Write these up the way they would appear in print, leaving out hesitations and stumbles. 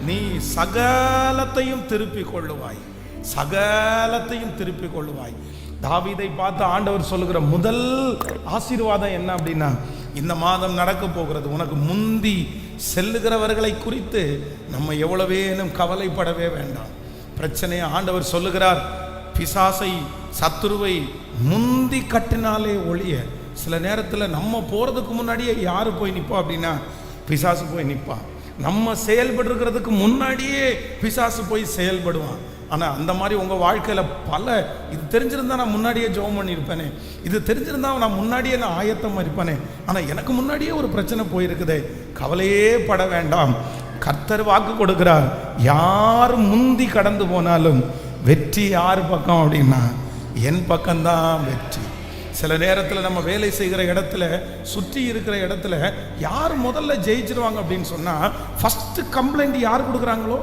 நீ சகலத்தையும் திருப்பிக் கொள்ளுவாய், சகலத்தையும் திருப்பிக் கொள்ளுவாய். தாவீதை பார்த்து ஆண்டவர் சொல்லுகிற முதல் ஆசீர்வாதம் என்ன அப்படின்னா, இந்த மாதம் நடக்க போகிறது உனக்கு முந்தி செல்லுகிறவர்களை குறித்து நம்ம எவ்வளவேனும் கவலைப்படவே வேண்டாம். பிரச்சனையை ஆண்டவர் சொல்லுகிறார், பிசாசை சத்துருவை முந்தி கட்டினாலே ஒழிய, சில நேரத்தில் நம்ம போகிறதுக்கு முன்னாடியே யார் போய் நிற்பா அப்படின்னா பிசாசு போய் நிற்பான். நம்ம செயல்படுறதுக்கு முன்னாடியே பிசாசு போய் செயல்படுவான். ஆனால் அந்த மாதிரி உங்கள் வாழ்க்கையில் பல, இது தெரிஞ்சிருந்தா நான் முன்னாடியே ஜெபம் பண்ணியிருப்பேனே, இது தெரிஞ்சிருந்தா நான் முன்னாடியே நான் ஆயத்தமாக இருப்பேனே, ஆனால் எனக்கு முன்னாடியே ஒரு பிரச்சனை போயிருக்குதே. கவலையே பட வேண்டாம். கர்த்தர் வாக்கு கொடுக்கிறார், யார் முந்தி கடந்து போனாலும் வெற்றி யார் பக்கம் அப்படின்னா என் பக்கம்தான் வெற்றி. சில நேரத்தில் நம்ம வேலை செய்கிற இடத்துல, சுற்றி இருக்கிற இடத்துல யார் முதல்ல ஜெயிச்சிருவாங்க அப்படின்னு சொன்னால், ஃபஸ்ட்டு கம்ப்ளைண்ட் யார் கொடுக்குறாங்களோ,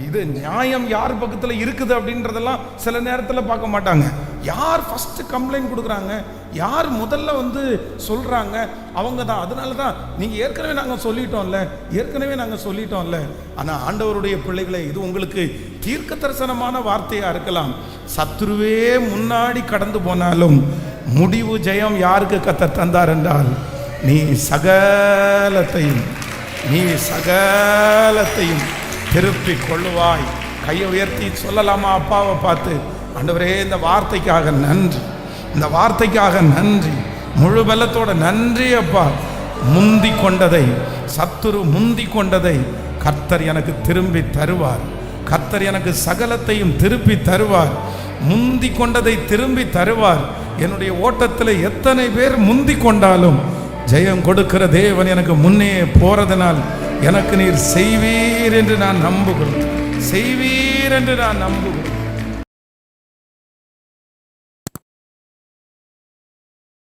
இது நியாயம் யார் பக்கத்தில் இருக்குது அப்படின்றதெல்லாம் சில நேரத்தில் பார்க்க மாட்டாங்க. யார் ஃபஸ்ட்டு கம்ப்ளைண்ட் கொடுக்குறாங்க, யார் முதல்ல வந்து சொல்கிறாங்க, அவங்க தான். அதனால தான் நீங்கள் ஏற்கனவே நாங்கள் சொல்லிட்டோம்ல. ஆனால் ஆண்டவருடைய பிள்ளைகளை, இது உங்களுக்கு தீர்க்க தரிசனமான வார்த்தையாக இருக்கலாம். சத்துருவே முன்னாடி கடந்து போனாலும் முடிவு ஜெயம் யாருக்கு கர்த்தர் தந்தார் என்றால், நீ சகலத்தையும் திருப்பி கொள்ளுவாய். கையை உயர்த்தி சொல்லலாமா அப்பாவை பார்த்து, ஆண்டவரே இந்த வார்த்தைக்காக நன்றி, இந்த வார்த்தைக்காக நன்றி, முழு பலத்தோட நன்றி அப்பா. முந்தி கொண்டதை, சத்துரு முந்தி கொண்டதை கர்த்தர் எனக்கு திரும்பி தருவார். கர்த்தர் எனக்கு சகலத்தையும் திருப்பி தருவார். முந்தி கொண்டதை திரும்பி தருவார். என்னுடைய ஓட்டத்தில் எத்தனை பேர் முந்தி கொண்டாலும் ஜெயம் கொடுக்கிற தேவன் எனக்கு முன்னே போறதனால் எனக்கு நீர் செய்வீர் என்று நான் நம்புகிறேன்.